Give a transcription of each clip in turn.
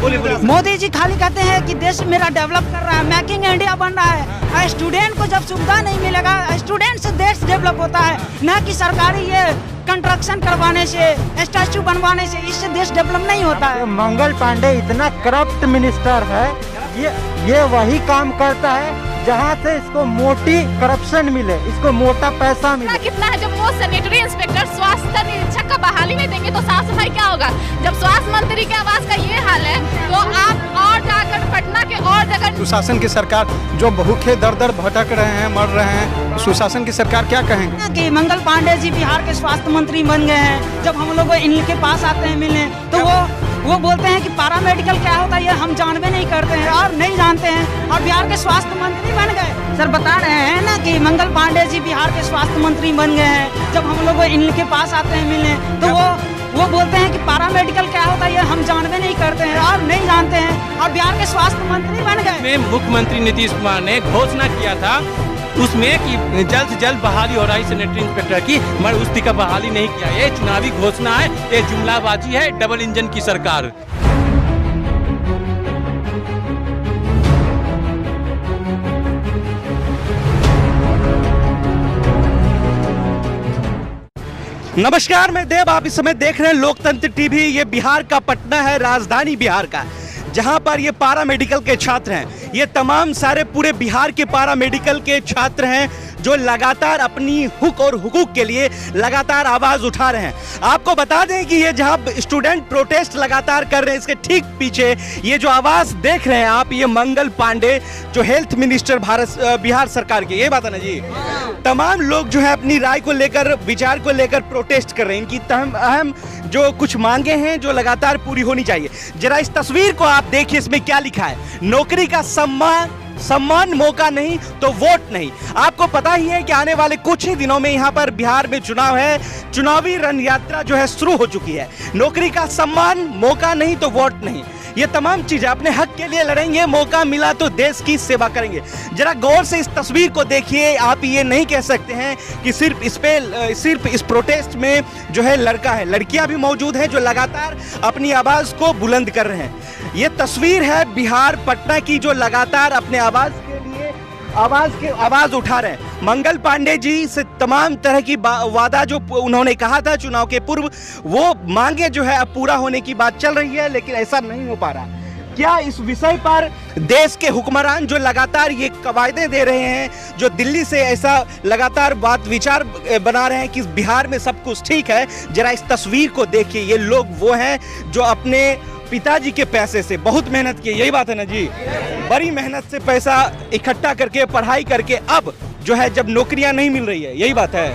मोदी जी खाली कहते हैं कि देश मेरा डेवलप कर रहा है, मेकिंग इंडिया बन रहा है। स्टूडेंट को जब सुविधा नहीं मिलेगा, स्टूडेंट से देश डेवलप होता है, न कि सरकारी ये कंस्ट्रक्शन करवाने से, स्टैचू बनवाने से। इससे देश डेवलप नहीं होता है। मंगल पांडे इतना करप्ट मिनिस्टर है, ये वही काम करता है जहाँ से इसको मोटी करप्शन मिले, इसको मोटा पैसा मिले। कितना है, जब वो सैनिटरी इंस्पेक्टर स्वास्थ्य निरीक्षक का बहाली नहीं देंगे तो साफ सफाई क्या होगा? जब स्वास्थ्य मंत्री के आवास का ये हाल है तो आप और जाकर पटना के और जगह। सुशासन की सरकार जो भूखे दर दर भटक रहे हैं, मर रहे हैं, सुशासन की सरकार क्या कहेंगे? कि मंगल पांडे जी बिहार के स्वास्थ्य मंत्री बन गए हैं। जब हम लोग इनके पास आते हैं मिलने तो वो बोलते हैं कि पैरामेडिकल क्या होता है ये हम जानवे नहीं करते हैं और नहीं जानते हैं, और बिहार के स्वास्थ्य मंत्री बन गए। सर बता रहे हैं ना कि मंगल पांडे जी बिहार के स्वास्थ्य मंत्री बन गए हैं। जब हम लोग इनके पास आते हैं मिलने तो वो बोलते हैं कि पैरामेडिकल क्या होता है ये हम जानवे नहीं करते हैं और नहीं जानते हैं, और बिहार के स्वास्थ्य मंत्री बन गए। मुख्यमंत्री नीतीश कुमार ने घोषणा किया था उसमें कि जल्द से जल्द बहाली हो रही सैनिटरी इंस्पेक्टर की, मगर उस का बहाली नहीं किया। ये चुनावी घोषणा है, ये जुमलाबाजी है, डबल इंजन की सरकार। नमस्कार, मैं देव, आप इस समय देख रहे हैं लोकतंत्र टीवी। ये बिहार का पटना है, राजधानी बिहार का, जहां पर ये पारा मेडिकल के छात्र हैं। ये तमाम सारे पूरे बिहार के पारा मेडिकल के छात्र हैं जो लगातार अपनी हुक और हुकूक के लिए लगातार आवाज़ उठा रहे हैं। आपको बता दें कि ये जहां स्टूडेंट प्रोटेस्ट लगातार कर रहे हैं, इसके ठीक पीछे ये जो आवाज़ देख रहे हैं आप, ये मंगल पांडे जो हेल्थ मिनिस्टर बिहार सरकार के, ये बात है ना जी। तमाम लोग जो है अपनी राय को लेकर, विचार को लेकर प्रोटेस्ट कर रहे हैं। इनकी अहम जो कुछ मांगे हैं जो लगातार पूरी होनी चाहिए। जरा इस तस्वीर को आप देखिए, इसमें क्या लिखा है? नौकरी का सम्मान मौका नहीं तो वोट नहीं। आपको पता ही है कि आने वाले कुछ ही दिनों में यहाँ पर बिहार में चुनाव है, चुनावी रण यात्रा जो है शुरू हो चुकी है। नौकरी का सम्मान मौका नहीं तो वोट नहीं, ये तमाम चीजें अपने हक के लिए लड़ेंगे, मौका मिला तो देश की सेवा करेंगे। जरा गौर से इस तस्वीर को देखिए। आप ये नहीं कह सकते हैं कि सिर्फ इस प्रोटेस्ट में जो है लड़का है, लड़कियां भी मौजूद हैं जो लगातार अपनी आवाज को बुलंद कर रहे हैं। ये तस्वीर है बिहार पटना की, जो लगातार अपने आवाज के लिए आवाज उठा रहे हैं। मंगल पांडे जी से तमाम तरह की वादा जो उन्होंने कहा था चुनाव के पूर्व, वो मांगे जो है अब पूरा होने की बात चल रही है, लेकिन ऐसा नहीं हो पा रहा। क्या इस विषय पर देश के हुक्मरान जो लगातार ये कवायदे दे रहे हैं, जो दिल्ली से ऐसा लगातार बात विचार बना रहे हैं कि बिहार में सब कुछ ठीक है, जरा इस तस्वीर को देखिए। ये लोग वो हैं जो अपने पिताजी के पैसे से बहुत मेहनत की, यही बात है ना जी, बड़ी मेहनत से पैसा इकट्ठा करके पढ़ाई करके अब जो है जब नौकरियां नहीं मिल रही है, यही बात है,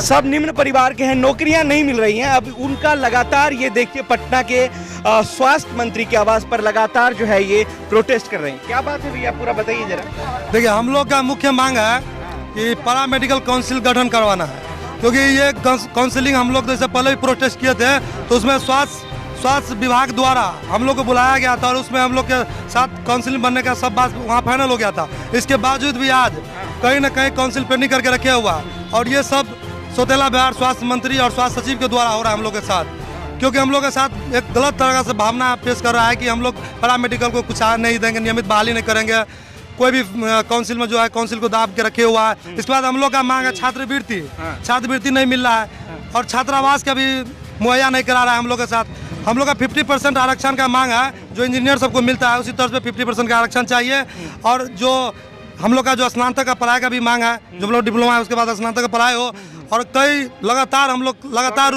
सब निम्न परिवार के हैं, नौकरियां नहीं मिल रही हैं। अब उनका लगातार ये देखिए पटना के स्वास्थ्य मंत्री के आवास पर लगातार जो है ये प्रोटेस्ट कर रहे हैं। क्या बात है भैया, पूरा बताइए जरा। देखिए, हम लोग का मुख्य मांग है कि पैरा मेडिकल काउंसिल गठन करवाना है, क्योंकि ये काउंसिलिंग हम लोग जैसे पहले भी प्रोटेस्ट किए थे तो उसमें स्वास्थ्य विभाग द्वारा हम लोग को बुलाया गया था और उसमें हम लोग के साथ काउंसिल बनने का सब बात वहाँ फाइनल हो गया था। इसके बावजूद भी आज कहीं ना कहीं काउंसिल पेंडिंग करके रखे हुआ, और ये सब सौतेला बिहार स्वास्थ्य मंत्री और स्वास्थ्य सचिव के द्वारा हो रहा है हम लोग के साथ, क्योंकि हम लोग के साथ एक गलत तरह से भावना पेश कर रहा है कि हम लोग पैरा मेडिकल को कुछ नहीं देंगे, नियमित बहाली नहीं करेंगे, कोई भी काउंसिल में जो है काउंसिल को दाब के रखे हुआ है। इसके बाद हम लोग का मांग है छात्रवृत्ति नहीं मिल रहा है, और छात्रावास का भी मुहैया नहीं करा रहा है हम लोग के साथ। हम लोग का 50% आरक्षण का मांग है, जो इंजीनियर सबको मिलता है उसी तर्ज पे 50% का आरक्षण चाहिए। और जो हम लोग का जो स्नातक का पढ़ाई का भी मांग है, जो हम लोग डिप्लोमा है उसके बाद स्नातक का पढ़ाई हो, और कई लगातार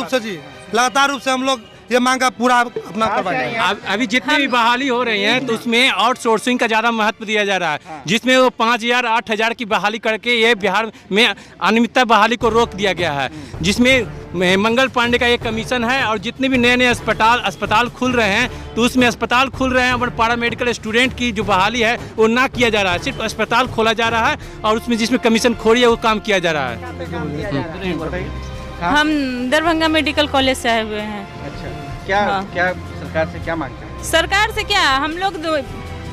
रूप से हम लोग ये मांग का पूरा अपना करवाएंगे। अभी जितनी भी बहाली हो रही है तो उसमें आउटसोर्सिंग का ज़्यादा महत्व दिया जा रहा है, जिसमें वो 5,000 8,000 की बहाली करके ये बिहार में अनियमितता बहाली को रोक दिया गया है, जिसमें मंगल पांडे का एक कमीशन है। और जितने भी नए अस्पताल खुल रहे हैं तो उसमें अस्पताल खुल रहे हैं और पैरा मेडिकल स्टूडेंट की जो बहाली है वो ना किया जा रहा है, सिर्फ अस्पताल खोला जा रहा है और उसमें जिसमें कमीशन खोरी है वो काम किया जा रहा है। हम दरभंगा मेडिकल कॉलेज से आए हुए हैं। अच्छा, क्या सरकार से क्या मांगते हैं? सरकार से क्या, हम लोग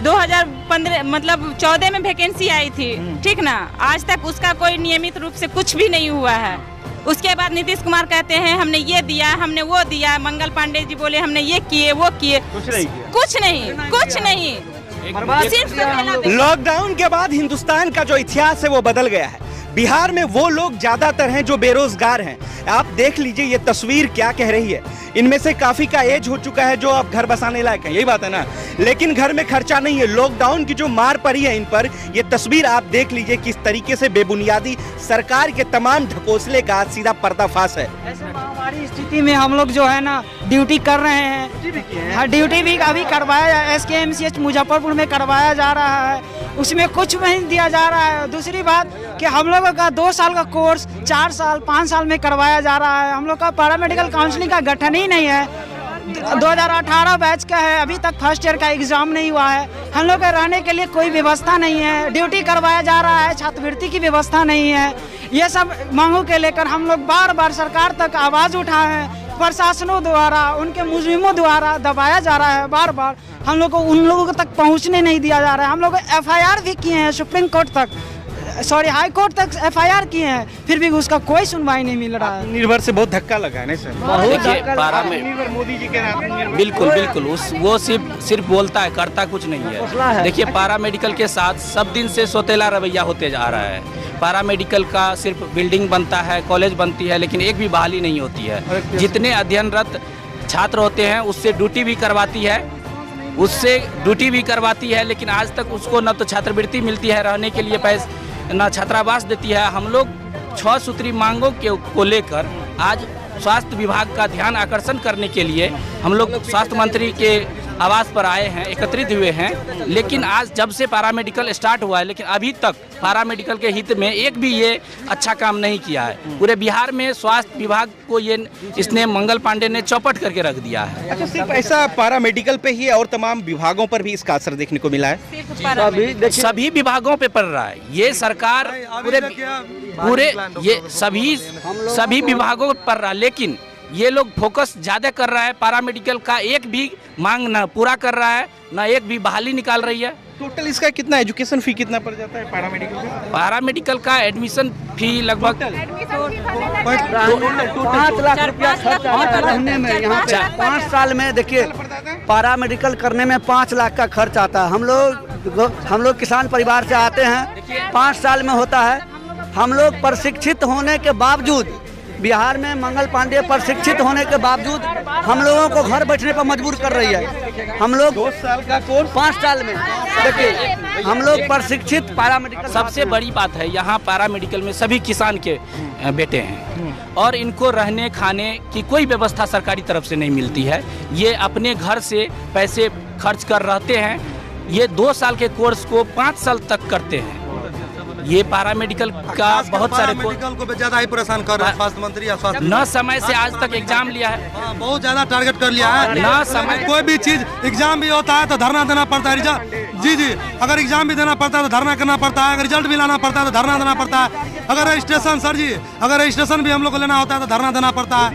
2015 मतलब 14 में वैकेंसी आई थी, ठीक ना, आज तक उसका कोई नियमित रूप से कुछ भी नहीं हुआ है। उसके बाद नीतीश कुमार कहते हैं हमने ये दिया, हमने वो दिया, मंगल पांडे जी बोले हमने ये किए वो किए, कुछ नहीं। लॉकडाउन के बाद हिंदुस्तान का जो इतिहास है वो बदल गया है। बिहार में वो लोग ज्यादातर हैं जो बेरोजगार हैं। आप देख लीजिए ये तस्वीर क्या कह रही है। इनमें से काफी का एज हो चुका है जो अब घर बसाने लायक है, यही बात है ना, लेकिन घर में खर्चा नहीं है। लॉकडाउन की जो मार पड़ी है इन पर, ये तस्वीर आप देख लीजिए किस तरीके से बेबुनियादी सरकार के तमाम ढकोसले का सीधा पर्दाफाश है। ऐसे महामारी स्थिति में हम लोग जो है ना ड्यूटी कर रहे हैं। हाँ, ड्यूटी भी अभी करवाया, SKMCH मुजफ्फरपुर में करवाया जा रहा है, उसमें कुछ नहीं दिया जा रहा है। दूसरी बात कि हम लोगों का 2 साल का कोर्स 4 साल 5 साल में करवाया जा रहा है। हम लोग का पैरामेडिकल काउंसलिंग का गठन ही नहीं है। 2018 बैच का है, अभी तक फर्स्ट ईयर का एग्जाम नहीं हुआ है। हम लोग के रहने के लिए कोई व्यवस्था नहीं है। ड्यूटी करवाया जा रहा है, छात्रवृत्ति की व्यवस्था नहीं है। ये सब मांगों के लेकर हम लोग बार बार सरकार तक आवाज़ उठाए हैं। प्रशासनों द्वारा, उनके मुजरिमों द्वारा दबाया जा रहा है। बार बार हम लोग को उन लोगों तक पहुंचने नहीं दिया जा रहा है। हम लोग FIR भी किए हैं, सुप्रीम कोर्ट तक, सॉरी हाई कोर्ट तक FIR किए हैं, फिर भी उसका कोई सुनवाई नहीं मिल रहा है। निर्भर से बहुत धक्का लगा है नहीं सर? देखिए मोदी जी के बिल्कुल वो सिर्फ बोलता है, करता कुछ नहीं है। देखिए पैरामेडिकल के साथ सब दिन से सोतेला रवैया होते जा रहा है। पैरामेडिकल का सिर्फ बिल्डिंग बनता है, कॉलेज बनती है, लेकिन एक भी बहाली नहीं होती है। जितने अध्ययनरत छात्र होते हैं उससे ड्यूटी भी करवाती है, लेकिन आज तक उसको न तो छात्रवृत्ति मिलती है रहने के लिए, पैसे न छात्रावास देती है। हम लोग 6 सूत्री मांगों को लेकर आज स्वास्थ्य विभाग का ध्यान आकर्षण करने के लिए हम लोग स्वास्थ्य मंत्री के आवास पर आए हैं, एकत्रित हुए हैं। लेकिन आज जब से पैरामेडिकल स्टार्ट हुआ है, लेकिन अभी तक पैरामेडिकल के हित में एक भी ये अच्छा काम नहीं किया है। पूरे बिहार में स्वास्थ्य विभाग को इसने मंगल पांडे ने चौपट करके रख दिया है। अच्छा, सिर्फ ऐसा पैरामेडिकल पे ही है और तमाम विभागों पर भी इसका असर देखने को मिला है? सभी विभागों पे पड़ रहा है। ये सरकार पूरे ये सभी विभागों पर पड़ रहा है, लेकिन ये लोग फोकस ज्यादा कर रहा है। पैरामेडिकल का एक भी मांग ना पूरा कर रहा है, ना एक भी बहाली निकाल रही है। टोटल इसका कितना एजुकेशन फी कितना पड़ जाता है पैरामेडिकल का? पैरामेडिकल का एडमिशन फी लगभग 5 लाख रुपया खर्च रहने में। यहाँ पे 5 साल में देखिए पैरामेडिकल करने में 5 लाख का खर्च आता है। हम लोग किसान परिवार से आते हैं, 5 साल में होता है। हम लोग प्रशिक्षित होने के बावजूद, बिहार में मंगल पांडे प्रशिक्षित होने के बावजूद हम लोगों को घर बैठने पर मजबूर कर रही है। हम लोग 2 साल का कोर्स 5 साल में, देखिए हम लोग प्रशिक्षित पैरामेडिकल। सबसे बड़ी बात है यहाँ पैरामेडिकल में सभी किसान के बेटे हैं और इनको रहने खाने की कोई व्यवस्था सरकारी तरफ से नहीं मिलती है। ये अपने घर से पैसे खर्च कर रहते हैं। ये 2 साल के कोर्स को 5 साल तक करते हैं। ये पैरामेडिकल का बहुत सारे मेडिकल को ज्यादा ही परेशान कर रहे हैं स्वास्थ्य मंत्री या स्वास्थ्य न समय से आज तक एग्जाम लिया है, बहुत ज्यादा टारगेट कर लिया है। न समय कोई भी चीज एग्जाम भी होता है तो धरना देना पड़ता है। जी अगर एग्जाम भी देना पड़ता है तो धरना करना पड़ता है। अगर रिजल्ट भी लाना पड़ता है तो धरना देना पड़ता है। अगर रजिस्ट्रेशन सर जी, अगर रजिस्ट्रेशन भी हम लोग को लेना होता है तो धरना देना पड़ता है।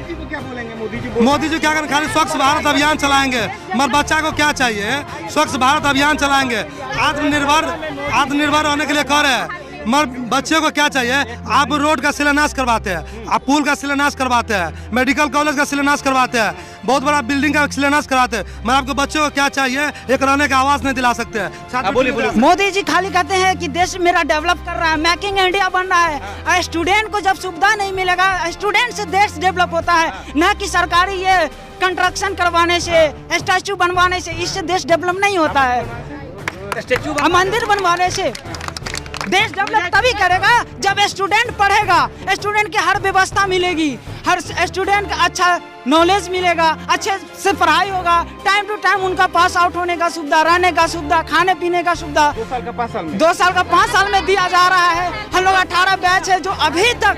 मोदी जी क्या करें? खाली स्वच्छ भारत अभियान चलाएंगे, मगर बच्चा को क्या चाहिए? स्वच्छ भारत अभियान चलाएंगे, आत्मनिर्भर होने के लिए कर रहे हैं। मगर बच्चे को क्या चाहिए? आप रोड का शिलान्यास करवाते हैं, आप पुल का शिलान्यास करवाते हैं, मेडिकल कॉलेज का शिलान्यास करवाते हैं, बहुत बड़ा बिल्डिंग का शिलान्यास कराते हैं, मगर आपको बच्चों को क्या चाहिए? एक रहने का आवास नहीं दिला सकते हैं। मोदी जी खाली कहते हैं कि देश मेरा डेवलप कर रहा है, मेकिंग इंडिया बन रहा है। स्टूडेंट को जब सुविधा नहीं मिलेगा, स्टूडेंट से देश डेवलप होता है, न कि सरकारी ये कंस्ट्रक्शन करवाने से, स्टैचू बनवाने से। इससे देश डेवलप नहीं होता है। मंदिर बनवाने से देश डेवलप तभी करेगा जब स्टूडेंट पढ़ेगा, स्टूडेंट की हर व्यवस्था मिलेगी, हर स्टूडेंट का अच्छा नॉलेज मिलेगा, अच्छे से पढ़ाई होगा, टाइम टू टाइम उनका पास आउट होने का सुविधा, रहने का सुविधा, खाने पीने का सुविधा 2 साल का 5 साल में 2 साल का 5 साल में दिया जा रहा है। हम लोग 18 बैच है जो अभी तक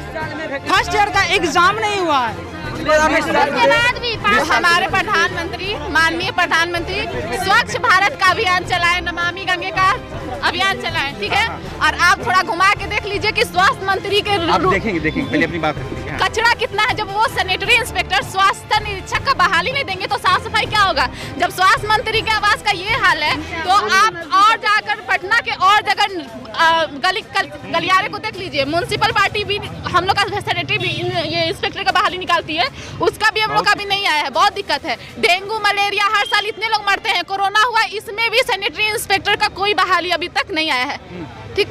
फर्स्ट ईयर का एग्जाम नहीं हुआ है। उसके बाद भी हमारे प्रधानमंत्री, माननीय प्रधानमंत्री स्वच्छ भारत का अभियान चलाए, नमामि गंगे का अभियान चलाए, ठीक है। और आप थोड़ा घुमा के देख लीजिए कि स्वास्थ्य मंत्री के आप देखेंगे पहले अपनी बात रखिए। कचरा कितना है। जब वो सैनिटरी इंस्पेक्टर स्वास्थ्य निरीक्षक का बहाली नहीं देंगे तो साफ सफाई क्या होगा। जब स्वास्थ्य मंत्री के आवास का ये हाल है तो आप और जाकर पटना के और जगह गलियारे को देख लीजिए। म्युनिसिपल पार्टी भी हम लोग का सैनिटरी भी ये इंस्पेक्टर का बहाली निकालती है, उसका भी हम लोग का भी नहीं आया है। बहुत दिक्कत है। डेंगू मलेरिया हर साल इतने लोग मरते हैं, कोरोना हुआ, इसमें भी सैनिटरी इंस्पेक्टर का कोई बहाली अभी तक नहीं आया है। ठीक,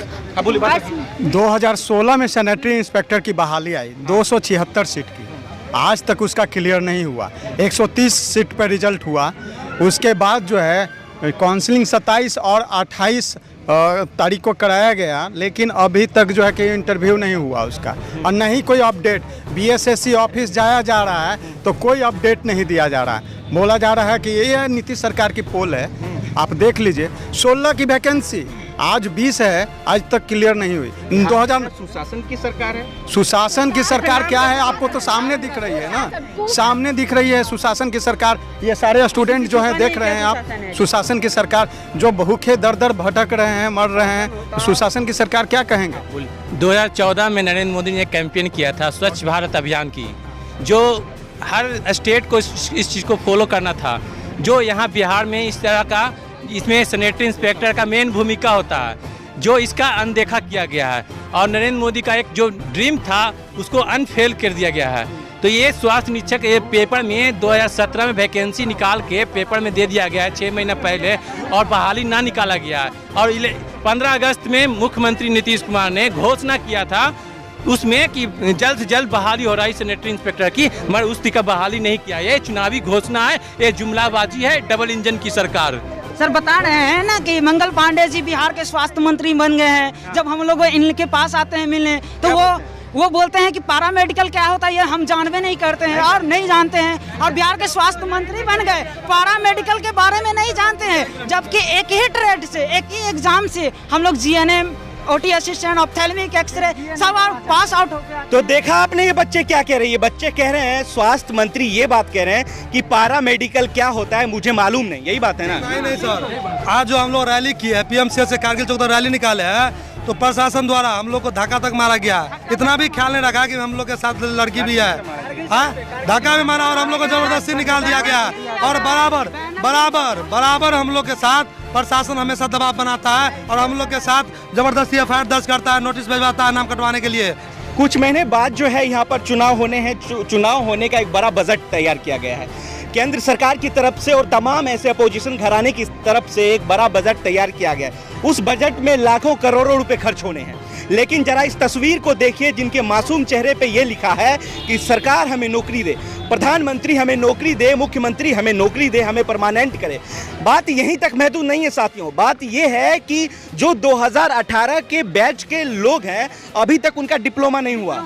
2016 में सैनिटरी इंस्पेक्टर की बहाली आई 276 सीट की, आज तक उसका क्लियर नहीं हुआ। 130 सीट पर रिजल्ट हुआ। उसके बाद जो है काउंसलिंग 27 और 28 तारीख को कराया गया, लेकिन अभी तक जो है कि इंटरव्यू नहीं हुआ उसका, और नहीं कोई अपडेट। बीएसएससी ऑफिस जाया जा रहा है तो कोई अपडेट नहीं दिया जा रहा है। बोला जा रहा है कि ये नीतीश सरकार की पोल है, आप देख लीजिए। 16 की वैकेंसी, आज 20 है, आज तक क्लियर नहीं हुई। 2000 सुशासन की सरकार है। सुशासन की सरकार क्या है, आपको तो सामने दिख रही है ना, सामने दिख रही है सुशासन की सरकार। ये सारे स्टूडेंट जो है देख रहे हैं आप, सुशासन की सरकार जो भूखे दर दर भटक रहे हैं, मर रहे हैं, सुशासन की सरकार क्या कहेंगे। 2014 में नरेंद्र मोदी ने कैंपेन किया था स्वच्छ भारत अभियान की, जो हर स्टेट को इस चीज़ को फॉलो करना था। जो यहाँ बिहार में इस तरह का, इसमें सैनिटरी इंस्पेक्टर का मेन भूमिका होता है, जो इसका अनदेखा किया गया है। और नरेंद्र मोदी का एक जो ड्रीम था उसको अनफेल कर दिया गया है। तो ये स्वास्थ्य निरीक्षक ये पेपर में 2017 में वैकेंसी निकाल के पेपर में दे दिया गया है 6 महीना पहले, और बहाली ना निकाला गया है। और 15 अगस्त में मुख्यमंत्री नीतीश कुमार ने घोषणा किया था उसमें कि जल्द से जल्द बहाली हो रही सैनिटरी इंस्पेक्टर की, मगर उस का बहाली नहीं किया। ये चुनावी घोषणा है, ये जुमलाबाजी है, डबल इंजन की सरकार। सर बता रहे हैं ना कि मंगल पांडे जी बिहार के स्वास्थ्य मंत्री बन गए हैं। जब हम लोग इनके पास आते हैं मिलने तो वो बोलते हैं कि पैरामेडिकल क्या होता है ये हम जानवे नहीं करते हैं और नहीं जानते हैं, और बिहार के स्वास्थ्य मंत्री बन गए, पैरामेडिकल के बारे में नहीं जानते हैं। जबकि एक ही ट्रेड से, एक ही एग्जाम से हम लोग GNM, OT assistant, ophthalmic, x ray सब पास आउट हो गया। तो देखा आपने ये बच्चे क्या कह रहे हैं। ये बच्चे कह रहे हैं स्वास्थ्य मंत्री ये बात कह रहे हैं कि पैरा मेडिकल क्या होता है मुझे मालूम नहीं, यही बात है ना। नहीं सर, आज जो हम लोग रैली की है पीएमसीएच से कारगिल चौक तक रैली निकाले हैं, तो प्रशासन द्वारा हम लोग को धक्का तक मारा गया। इतना भी ख्याल नहीं रखा कि हम लोग के साथ लड़की भी है, धक्का भी मारा और हम लोग को जबरदस्ती निकाल दिया गया। और बराबर हम लोग के साथ प्रशासन हमेशा दबाव बनाता है और हम लोग के साथ जबरदस्ती एफआईआर दर्ज करता है, नोटिस भिजवाता है नाम कटवाने के लिए। कुछ महीने बाद जो है यहाँ पर चुनाव होने हैं। चुनाव होने का एक बड़ा बजट तैयार किया गया है केंद्र सरकार की तरफ से, और तमाम ऐसे अपोजिशन घराने की तरफ से एक बड़ा बजट तैयार किया गया है। उस बजट में लाखों करोड़ों रुपए खर्च होने हैं। लेकिन जरा इस तस्वीर को देखिए जिनके मासूम चेहरे पे ये लिखा है कि सरकार हमें नौकरी दे, प्रधानमंत्री हमें नौकरी दे, मुख्यमंत्री हमें नौकरी दे, हमें परमानेंट करे। बात यहीं तक महत्व नहीं है साथियों, बात ये है कि जो 2018 के बैच के लोग हैं अभी तक उनका डिप्लोमा नहीं हुआ,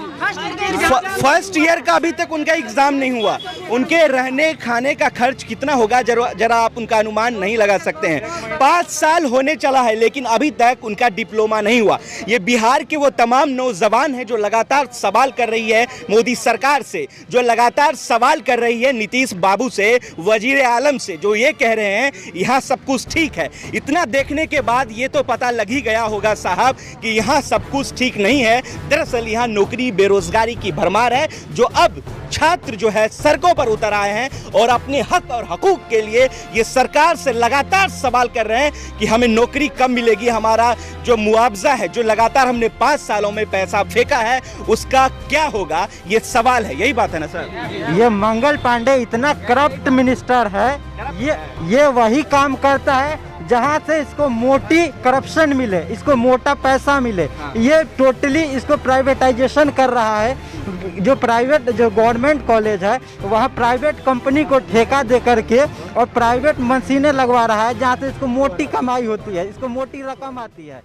फर्स्ट ईयर का अभी तक उनका एग्जाम नहीं हुआ। उनके रहने खाने का खर्च कितना होगा जरा आप उनका अनुमान नहीं लगा सकते हैं। 5 साल होने चला है लेकिन अभी तक उनका डिप्लोमा नहीं हुआ। ये बिहार के वो तमाम नौजवान हैं जो लगातार सवाल कर रही है मोदी सरकार से, जो लगातार सवाल कर रही है नीतीश बाबू से, वजीर आलम से, जो ये कह रहे हैं यहाँ सब कुछ ठीक है। इतना देखने के बाद ये तो पता लग ही गया होगा साहब कि यहाँ सब कुछ ठीक नहीं है। दरअसल यहाँ नौकरी बेरोजगारी की भरमार है, जो अब छात्र जो है सड़कों पर उतर आए हैं और अपने हक और हकूक के लिए ये सरकार से लगातार सवाल कर रहे हैं कि हमें नौकरी कब मिलेगी, हमारा जो मुआवजा है, जो लगातार हमने 5 सालों में पैसा फेंका है, उसका क्या होगा, ये सवाल है। यही बात है ना सर। ये मंगल पांडे इतना करप्ट मिनिस्टर है, ये वही काम करता है जहाँ से इसको मोटी करप्शन मिले, इसको मोटा पैसा मिले। ये टोटली इसको प्राइवेटाइजेशन कर रहा है। जो गवर्नमेंट कॉलेज है वहाँ प्राइवेट कंपनी को ठेका दे करके और प्राइवेट मशीनें लगवा रहा है, जहाँ से इसको मोटी कमाई होती है, इसको मोटी रकम आती है।